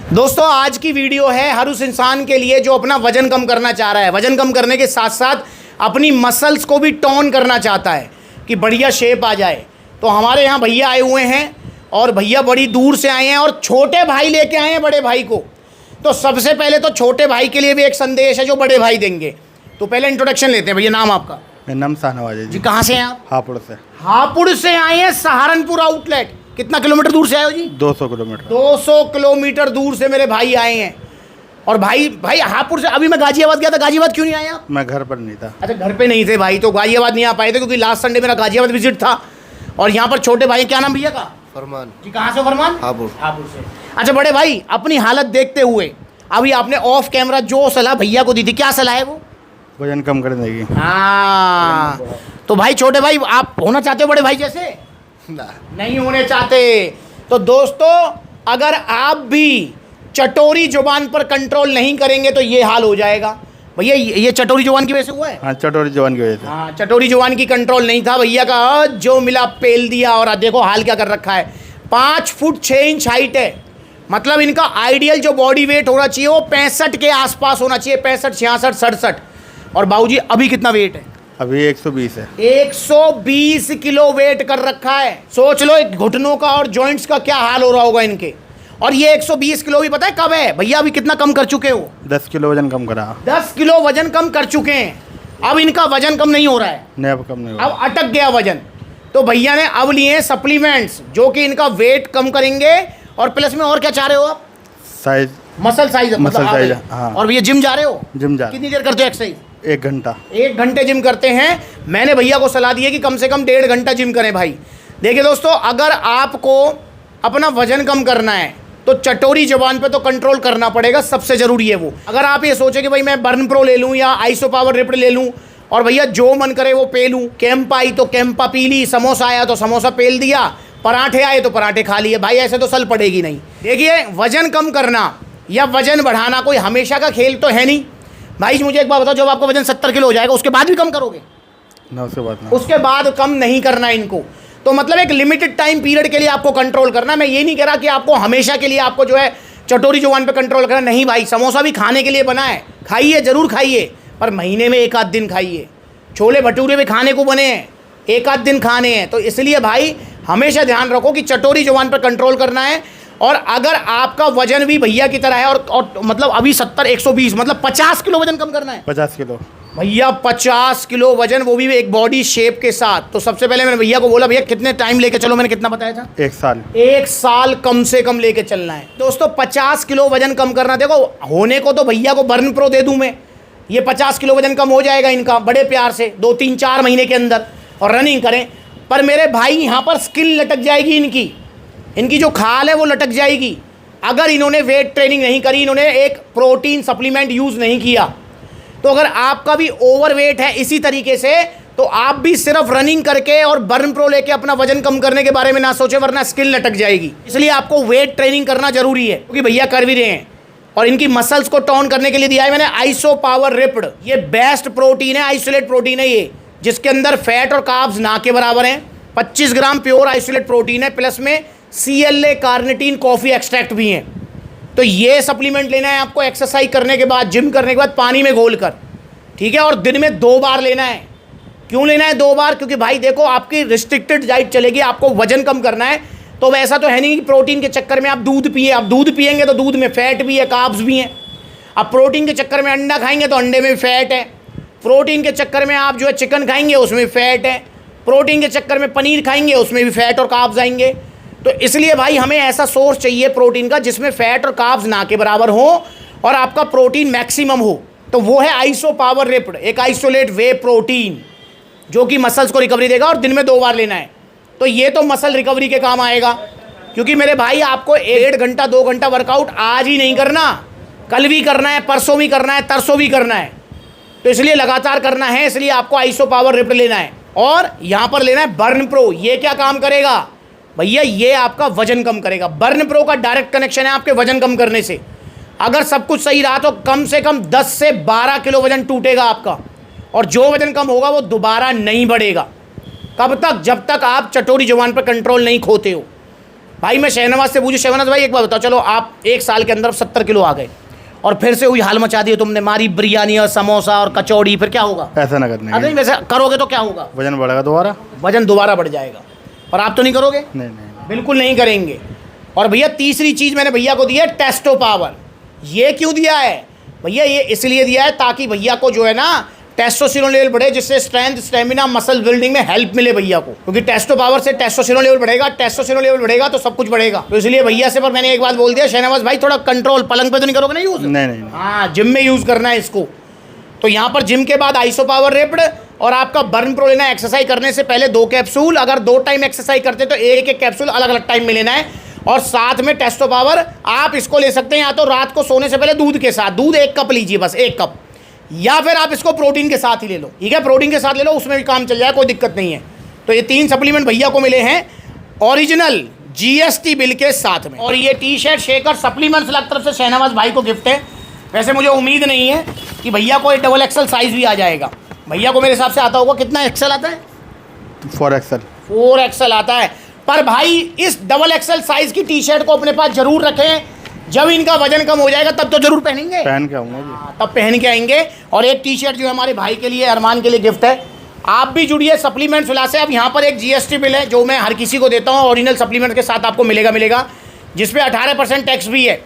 दोस्तों आज की वीडियो है हर उस इंसान के लिए जो अपना वजन कम करना चाह रहा है, वजन कम करने के साथ साथ अपनी मसल्स को भी टोन करना चाहता है कि बढ़िया शेप आ जाए। तो हमारे यहाँ भैया आए हुए हैं और भैया बड़ी दूर से आए हैं और छोटे भाई लेके आए हैं बड़े भाई को। तो सबसे पहले तो छोटे भाई के लिए भी एक संदेश है जो बड़े भाई देंगे। तो पहले इंट्रोडक्शन लेते हैं। भैया नाम आपका? मेरा नाम शाहनवाज है जी। कहाँ से हैं आप? हापुड़ से। हापुड़ से आए हैं सहारनपुर आउटलेट। कितना किलोमीटर दूर से आए हो जी? 200 किलोमीटर। 200 किलोमीटर दूर से मेरे भाई आए हैं। और भाई हापुड़ से अभी मैं गाजियाबाद गया था। गाजियाबाद क्यों नहीं आए आप? मैं घर पर नहीं था। अच्छा घर पे नहीं थे भाई, तो गाजियाबाद नहीं आ पाए थे क्योंकि लास्ट संडे मेरा गाजियाबाद विजिट था। और यहाँ पर छोटे भाई, क्या नाम भैया का? फरमान जी। कहाँ से फरमान? हापुड़। हापुड़ से। अच्छा बड़े भाई, अपनी हालत देखते हुए अभी आपने ऑफ कैमरा जो सलाह भैया को दी थी, क्या सलाह है वो? वजन कम करने की। हाँ, तो भाई छोटे भाई आप होना चाहते हो बड़े भाई जैसे? नहीं होने चाहते। तो दोस्तों अगर आप भी चटोरी जुबान पर कंट्रोल नहीं करेंगे तो ये हाल हो जाएगा। भैया ये चटोरी जुबान की वजह से हुआ है? हाँ, चटोरी जवान की वजह से। हाँ, चटोरी जुबान की कंट्रोल नहीं था भैया का, जो मिला पेल दिया। और देखो हाल क्या कर रखा है। 5 फुट 6 इंच हाइट है। मतलब इनका आइडियल जो बॉडी वेट होना चाहिए वो 65 के आसपास होना चाहिए, 65, 66, 67। और बाबूजी अभी कितना वेट है? अभी 120 है। 120 किलो वेट कर रखा है। सोच लो एक घुटनों का और जॉइंट्स का क्या हाल हो रहा होगा इनके। और ये 120 किलो भी पता है कब है भैया? अभी कितना कम कर चुके हो? 10 किलो वजन कम करा। 10 किलो वजन कम कर चुके हैं। अब इनका वजन कम नहीं हो रहा है, नहीं अब कम नहीं हुआ। अब अटक गया वजन। तो भैया ने अब लिए सप्लीमेंट्स जो कि इनका वेट कम करेंगे। और प्लस में और क्या चाह रहे हो आप? Size, muscle size. Muscle size. हाँ। और भैया जिम जा रहे हो? जिम जा। कितनी देर करते हो एक्सरसाइज? 1 घंटा। 1 घंटे जिम करते हैं। मैंने भैया को सलाह दी है कि कम से कम 1.5 घंटा जिम करें भाई। देखिए दोस्तों, अगर आपको अपना वजन कम करना है तो चटोरी जुबान पे तो कंट्रोल करना पड़ेगा, सबसे ज़रूरी है वो। अगर आप ये सोचे कि भाई मैं बर्न प्रो ले लूँ या आइसो पावर रिप्ड ले लूँ और भैया जो मन करे वो पे लूँ, कैंपा आई तो कैंपा पी ली, समोसा आया तो समोसा पेल दिया, पराठे आए तो पराठे खा लिए, भाई ऐसे तो सल पड़ेगी नहीं। देखिए वजन कम करना या वजन बढ़ाना कोई हमेशा का खेल तो है नहीं भाई। मुझे एक बात बताओ, जब आपका वजन 70 किलो हो जाएगा उसके बाद भी कम करोगे? ना, उसके बाद ना। उसके बाद कम नहीं करना इनको। तो मतलब एक लिमिटेड टाइम पीरियड के लिए आपको कंट्रोल करना। मैं ये नहीं कह रहा कि आपको हमेशा के लिए आपको जो है चटोरी जुबान पे कंट्रोल करना। नहीं भाई, समोसा भी खाने के लिए बना है, खाइए, ज़रूर खाइए, पर महीने में 1 आध दिन खाइए। छोले भटूरे भी खाने को बने हैं, 1 आध दिन खाने हैं। तो इसलिए भाई हमेशा ध्यान रखो कि चटोरी जुबान पर कंट्रोल करना है। और अगर आपका वजन भी भैया की तरह है और मतलब अभी 70, 120 मतलब 50 किलो वजन कम करना है 50 किलो भैया, 50 किलो वजन, वो भी एक बॉडी शेप के साथ। तो सबसे पहले मैंने भैया को बोला भैया कितने टाइम लेके चलो? मैंने कितना बताया था? 1 साल। 1 साल कम से कम लेके चलना है दोस्तों। 50 किलो वजन कम करना। देखो होने को तो भैया को बर्न प्रो दे दूं मैं, ये 50 किलो वजन कम हो जाएगा इनका बड़े प्यार से 2-3-4 महीने के अंदर, और रनिंग करें। पर मेरे भाई यहाँ पर स्किल लटक जाएगी इनकी जो खाल है वो लटक जाएगी अगर इन्होंने वेट ट्रेनिंग नहीं करी, इन्होंने एक प्रोटीन सप्लीमेंट यूज़ नहीं किया। तो अगर आपका भी ओवर वेट है इसी तरीके से, तो आप भी सिर्फ रनिंग करके और बर्न प्रो लेके अपना वजन कम करने के बारे में ना सोचे, वरना स्किल लटक जाएगी। इसलिए आपको वेट ट्रेनिंग करना जरूरी है, क्योंकि भैया कर भी रहे हैं। और इनकी मसल्स को टोन करने के लिए दिया है मैंने आइसो पावर रिप्ड। ये बेस्ट प्रोटीन है, आइसोलेट प्रोटीन है ये, जिसके अंदर फैट और कार्ब्स ना के बराबर हैं। 25 ग्राम प्योर आइसोलेट प्रोटीन है, प्लस में CLA कार्निटीन कॉफ़ी एक्सट्रैक्ट भी हैं। तो ये सप्लीमेंट लेना है आपको एक्सरसाइज करने के बाद, जिम करने के बाद, पानी में घोल कर, ठीक है। और दिन में 2 बार लेना है। क्यों लेना है 2 बार? क्योंकि भाई देखो आपकी रिस्ट्रिक्टेड डाइट चलेगी, आपको वजन कम करना है। तो वैसा तो है नहीं कि प्रोटीन के चक्कर में आप दूध पिए। आप दूध पिएंगे तो दूध में फैट भी है, कार्ब्स भी हैं। अब प्रोटीन के चक्कर में अंडा खाएंगे तो अंडे में भी फैट है। प्रोटीन के चक्कर में आप जो है चिकन खाएंगे उसमें फैट है। प्रोटीन के चक्कर में पनीर खाएंगे उसमें भी फैट और कार्ब्स आएंगे। तो इसलिए भाई हमें ऐसा सोर्स चाहिए प्रोटीन का जिसमें फैट और कार्ब्स ना के बराबर हो और आपका प्रोटीन मैक्सिमम हो। तो वो है आइसो पावर रिप्ड, एक आइसोलेट वे प्रोटीन जो कि मसल्स को रिकवरी देगा, और दिन में 2 बार लेना है। तो ये तो मसल रिकवरी के काम आएगा। क्योंकि मेरे भाई आपको 1.5 घंटा 2 घंटा वर्कआउट आज ही नहीं करना, कल भी करना है, परसों भी करना है, तरसों भी करना है। तो इसलिए लगातार करना है। इसलिए आपको आइसो पावर रिप्ड लेना है और यहाँ पर लेना है बर्न प्रो। ये क्या काम करेगा भैया? ये आपका वजन कम करेगा। बर्न प्रो का डायरेक्ट कनेक्शन है आपके वजन कम करने से। अगर सब कुछ सही रहा तो कम से कम 10 से 12 किलो वजन टूटेगा आपका, और जो वजन कम होगा वो दोबारा नहीं बढ़ेगा। कब तक? जब तक आप चटोरी जुबान पर कंट्रोल नहीं खोते हो। भाई मैं शहनवाज से पूछूं, शहनवाज भाई एक बात बताओ, चलो आप 1 साल के अंदर 70 किलो आ गए और फिर से वही हाल मचा दिए तुमने, मारी बिरयानी और समोसा और कचौड़ी, फिर क्या होगा? ऐसा ना करने अरे नहीं, वैसे करोगे तो क्या होगा? वजन बढ़ेगा दोबारा। वजन दोबारा बढ़ जाएगा। पर आप तो नहीं करोगे? नहीं। बिल्कुल नहीं करेंगे। और भैया तीसरी चीज़ मैंने भैया को दी है टेस्टो पावर। ये क्यों दिया है भैया? ये इसलिए दिया है ताकि भैया को जो है ना टेस्टोस्टेरोन लेवल बढ़े, जिससे स्ट्रेंथ, स्टेमिना, मसल बिल्डिंग में हेल्प मिले भैया को। क्योंकि टेस्टो पावर से टेस्टोस्टेरोन लेवल बढ़ेगा, टेस्टोस्टेरोन लेवल बढ़ेगा तो सब कुछ बढ़ेगा। तो इसलिए भैया से पर मैंने एक बात बोल दिया, शहनवाज भाई थोड़ा कंट्रोल, पलंग पे तो नहीं करोगे ना यूज़? नहीं। हाँ, जिम में यूज़ करना है इसको। तो यहाँ पर जिम के बाद आइसो पावर रिप्ड और आपका बर्न प्रो लेना है। एक्सरसाइज करने से पहले 2 कैप्सूल, अगर 2 टाइम एक्सरसाइज करते तो एक कैप्सूल अलग अलग टाइम में लेना है। और साथ में टेस्टो पावर आप इसको ले सकते हैं या तो रात को सोने से पहले दूध के साथ, दूध 1 कप लीजिए, बस 1 कप, या फिर आप इसको प्रोटीन के साथ ही ले लो। ठीक है, प्रोटीन के साथ ले लो, उसमें भी काम चल जाए, कोई दिक्कत नहीं है। तो ये 3 सप्लीमेंट भैया को मिले हैं ओरिजिनल GST बिल के साथ में। और ये टी शर्ट, शेकर, सप्लीमेंट्स अलग तरफ से शहनवाज भाई को गिफ्ट है। वैसे मुझे उम्मीद नहीं है कि भैया को डबल एक्सल साइज भी आ जाएगा। भैया को मेरे हिसाब से आता होगा, कितना एक्सल आता है? 4 एक्सल आता है। पर भाई इस डबल एक्सल साइज की टी शर्ट को अपने पास जरूर रखें, जब इनका वजन कम हो जाएगा तब तो जरूर पहनेंगे। पहन के आऊँगा जी। तब पहन के आएंगे। और एक टी शर्ट जो है हमारे भाई के लिए, अरमान के लिए गिफ्ट है। आप भी जुड़िए सप्लीमेंट्स विला से। अब यहाँ पर एक GST बिल है जो मैं हर किसी को देता हूँ, ओरिजिनल सप्लीमेंट के साथ आपको मिलेगा, जिसपे 18% टैक्स भी है।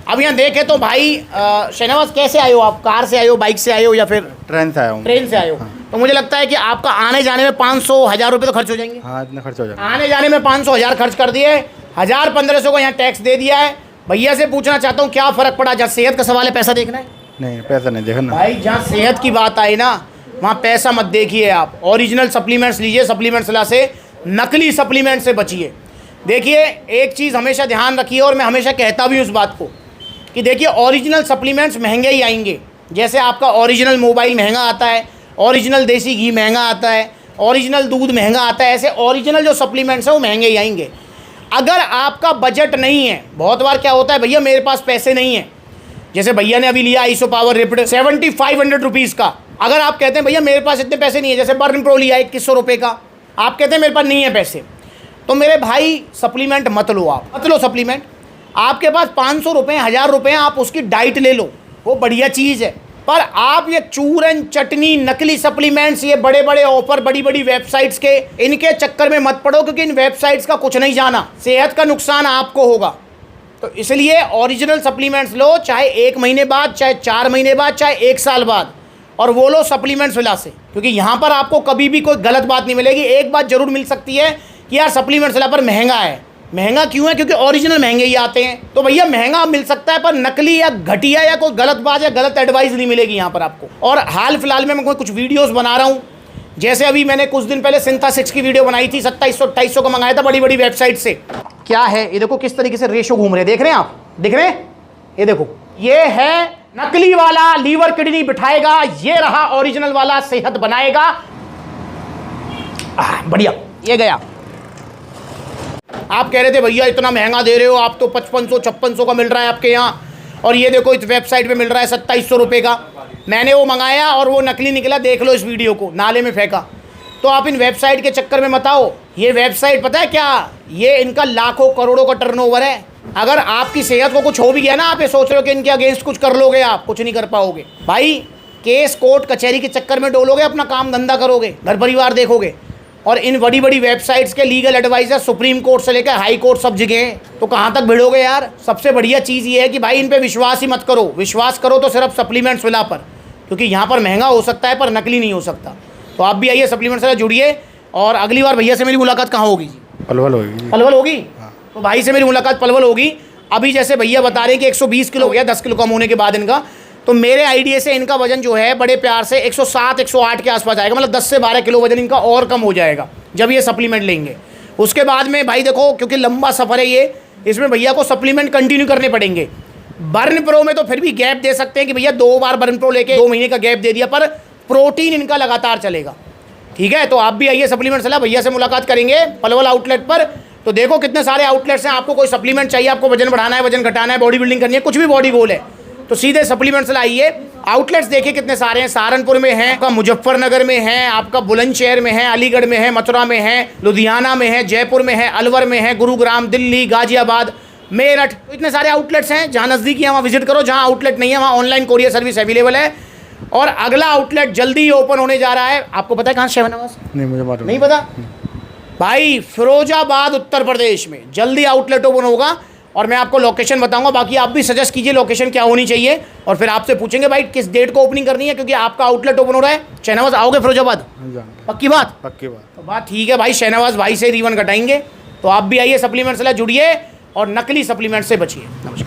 अब यहाँ देखें तो भाई शहनवाज कैसे आए हो आप? कार से आए हो, बाइक से आए हो या फिर ट्रेन से आया हूँ। ट्रेन से आए हो? तो मुझे लगता है कि आपका आने जाने में 500-1000 रुपये तो खर्च हो जाएंगे। हाँ, इतना खर्च हो जाएगा। आने जाने में 500-1000 खर्च कर दिए, 1000-1500 को यहाँ टैक्स दे दिया है। भैया से पूछना चाहता हूँ क्या फ़र्क पड़ा? जहाँ सेहत का सवाल है, पैसा देखना है? नहीं, पैसा नहीं देखना भाई, जहाँ सेहत की बात आई ना वहाँ पैसा मत देखिए। आप ओरिजिनल सप्लीमेंट्स लीजिए सप्लीमेंट्स विला से, नकली सप्लीमेंट से बचिए। देखिए एक चीज़ हमेशा ध्यान रखिए, और मैं हमेशा कहता भी उस बात को कि देखिए ओरिजिनल सप्लीमेंट्स महंगे ही आएंगे। जैसे आपका ओरिजिनल मोबाइल महंगा आता है, ओरिजिनल देसी घी महंगा आता है, ओरिजिनल दूध महंगा आता है, ऐसे ओरिजिनल जो सप्लीमेंट्स हैं वो महंगे ही आएंगे। अगर आपका बजट नहीं है, बहुत बार क्या होता है भैया मेरे पास पैसे नहीं है, जैसे भैया ने अभी लिया आइसो पावर रिप्ड 7500 रुपीज़ का। अगर आप कहते हैं भैया मेरे पास इतने पैसे नहीं है, जैसे बर्न प्रो लिया 2100 रुपये का, आप कहते हैं मेरे पास नहीं है पैसे, तो मेरे भाई सप्लीमेंट मत लो, आप मत लो सप्लीमेंट। आपके पास 500 रुपये, 1000 रुपये, आप उसकी डाइट ले लो, वो बढ़िया चीज़ है। पर आप ये चूरन चटनी नकली सप्लीमेंट्स, ये बड़े बड़े ऑफर, बड़ी बड़ी वेबसाइट्स के, इनके चक्कर में मत पड़ो, क्योंकि इन वेबसाइट्स का कुछ नहीं जाना, सेहत का नुकसान आपको होगा। तो इसलिए ओरिजिनल सप्लीमेंट्स लो, चाहे 1 महीने बाद, चाहे 4 महीने बाद, चाहे 1 साल बाद, और वो लो सप्लीमेंट्स विला से, क्योंकि यहाँ पर आपको कभी भी कोई गलत बात नहीं मिलेगी। एक बात जरूर मिल सकती है कि यार सप्लीमेंट्स विला पर महंगा है। महंगा क्यों है? क्योंकि ओरिजिनल महंगे ही आते हैं। तो भैया महंगा मिल सकता है, पर नकली या घटिया या कोई गलत बात या गलत एडवाइस नहीं मिलेगी यहाँ पर आपको। और हाल फिलहाल में मैं कुछ वीडियोस बना रहा हूँ, जैसे अभी मैंने कुछ दिन पहले सिंथा 6 की वीडियो बनाई थी, 2700-2800 का मंगाया था बड़ी बड़ी वेबसाइट से। क्या है ये देखो किस तरीके से रेशो घूम रहे हैं, देख रहे हैं आप? दिख रहे हैं? ये देखो, ये है नकली वाला लीवर किडनी बिठाएगा, ये रहा ओरिजिनल वाला सेहत बनाएगा। बढ़िया, ये गया। आप कह रहे थे भैया इतना महंगा दे रहे हो, आप तो 5500-5600 का मिल रहा है आपके यहाँ, और ये देखो इस वेबसाइट पे मिल रहा है 2700 रुपये का। मैंने वो मंगाया और वो नकली निकला, देख लो इस वीडियो को, नाले में फेंका। तो आप इन वेबसाइट के चक्कर में मत आओ। ये वेबसाइट पता है क्या, ये इनका लाखों करोड़ों का टर्नओवर है। अगर आपकी सेहत को कुछ हो भी गया ना, आप ये सोच रहे हो कि इनके अगेंस्ट कुछ कर लोगे, आप कुछ नहीं कर पाओगे भाई। केस कोर्ट कचहरी के चक्कर में डोलोगे, अपना काम धंधा करोगे, घर परिवार देखोगे। और इन बड़ी बड़ी वेबसाइट्स के लीगल एडवाइजर सुप्रीम कोर्ट से लेकर हाई कोर्ट सब जगह हैं, तो कहाँ तक भिड़ोगे यार। सबसे बढ़िया चीज़ ये है कि भाई इन पे विश्वास ही मत करो। विश्वास करो तो सिर्फ सप्लीमेंट्स विला पर, क्योंकि यहाँ पर महंगा हो सकता है पर नकली नहीं हो सकता। तो आप भी आइए सप्लीमेंट्स विला जुड़िए। और अगली बार भैया से मेरी मुलाकात कहाँ होगी? पलवल होगी। पलवल होगी? तो भाई से मेरी मुलाकात पलवल होगी। अभी जैसे भैया बता रहे हैं कि 120 किलो हो गया 10 किलो कम होने के बाद इनका, तो मेरे आइडिया से इनका वजन जो है बड़े प्यार से 107-108 के आसपास आएगा, मतलब 10 से 12 किलो वजन इनका और कम हो जाएगा जब ये सप्लीमेंट लेंगे। उसके बाद में भाई देखो, क्योंकि लंबा सफ़र है ये, इसमें भैया को सप्लीमेंट कंटिन्यू करने पड़ेंगे। बर्न प्रो में तो फिर भी गैप दे सकते हैं कि भैया 2 बार बर्न प्रो लेके 2 महीने का गैप दे दिया, पर प्रोटीन इनका लगातार चलेगा। ठीक है, तो आप भी आइए सप्लीमेंट सलाह, भैया से मुलाकात करेंगे पलवल आउटलेट पर। तो देखो कितने सारे आउटलेट्स हैं, आपको कोई सप्लीमेंट चाहिए, आपको वजन बढ़ाना है, वजन घटाना है, बॉडी बिल्डिंग करनी है, कुछ भी बॉडी गोल है, तो सीधे सप्लीमेंट्स लाइए। आउटलेट्स देखिए कितने सारे हैं, सहारनपुर में है, आपका मुजफ्फरनगर में है, आपका बुलंदशहर में है, अलीगढ़ में है, मथुरा में है, लुधियाना में है, जयपुर में है, अलवर में है, गुरुग्राम, दिल्ली, गाजियाबाद, मेरठ, तो इतने सारे आउटलेट्स हैं। जहाँ नज़दीकी है वहाँ विजिट करो, जहाँ आउटलेट नहीं है वहाँ ऑनलाइन कोरियर सर्विस अवेलेबल है। और अगला आउटलेट जल्दी ही ओपन होने जा रहा है। आपको पता है कहाँ शहनवाज? नहीं मुझे मालूम नहीं पता भाई, फिरोजाबाद उत्तर प्रदेश में जल्दी आउटलेट ओपन होगा और मैं आपको लोकेशन बताऊंगा। बाकी आप भी सजेस्ट कीजिए लोकेशन क्या होनी चाहिए और फिर आपसे पूछेंगे भाई किस डेट को ओपनिंग करनी है, क्योंकि आपका आउटलेट ओपन हो रहा है। शहनवाज आओगे फिरोजाबाद? हाँ, जान पक्की बात? पक्की बात। तो बात ठीक है भाई, शहनवाज भाई से रिवन कटाएंगे। तो आप भी आइए, सप्लीमेंट्स से जुड़िए और नकली सप्लीमेंट से बचिए। नमस्कार।